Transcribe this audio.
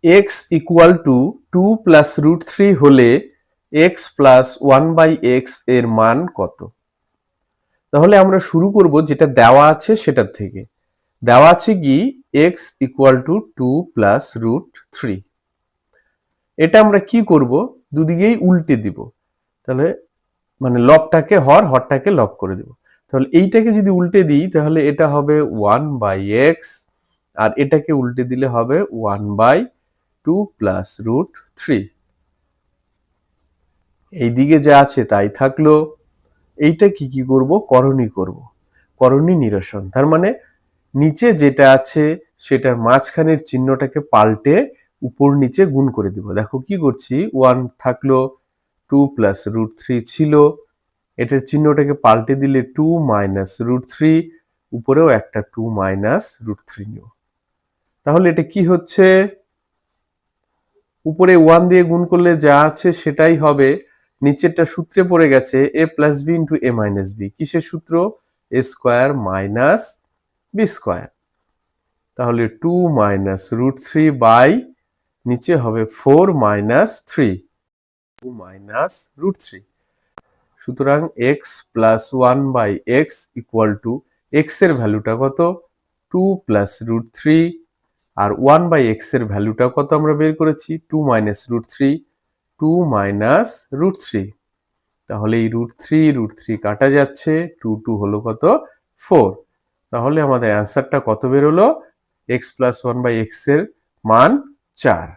X equal to 2 plus root 3 হলে x plus 1/x এর মান কত? তাহলে আমরা শুরু করব যেটা দেওয়া আছে সেটার থেকে। দেওয়া আছে কি x equal to 2 plus root 3। এটা আমরা কি করব, দুদিকেই উল্টে দিব। তাহলে মানে লবটাকে হরটাকে লব করে দিব। তাহলে এইটাকে যদি উল্টে দিই তাহলে এটা হবে 1/x, আর এটাকে উল্টে দিলে হবে 1/2 প্লাস রুট 3। এইদিকে যা আছে তাই থাকলো। এইটা কি করব, করণী করব, করণী নিরসন। তার মানে নিচে যেটা আছে সেটার মাঝখানের চিহ্নটাকে পাল্টে উপর নিচে গুণ করে দিব। দেখো কি করছি, 1 থাকলো, 2 প্লাস রুট 3 ছিল, এটার চিহ্নটাকে পাল্টে দিলে 2 মাইনাস রুট 3, উপরেও একটা 2 মাইনাস রুট 3 নিও। তাহলে এটা কি হচ্ছে, উপরে 1 দিয়ে গুণ করলে যা আছে সেটাই হবে, নিচেরটা সূত্রে পড়ে গেছে a plus B into A minus B. কিসের সূত্র? A square minus B square. তাহলে 2 মাইনাস রুট 3 বাই নিচে হবে 4 মাইনাস 3, 2 মাইনাস রুট 3। সুতরাং x plus 1/x equal to x এর ভ্যালুটা কত? 2 প্লাস রুট 3, আর 1/x এর ভ্যালুটা কত আমরা বের করেছি? 2 মাইনাস রুট 3, 2 মাইনাস রুট 3। তাহলে এই রুট 3 কাটা যাচ্ছে, 2 হলো কত? 4। তাহলে আমাদের অ্যান্সারটা কত বের হলো? x প্লাস 1/x এর মান 4।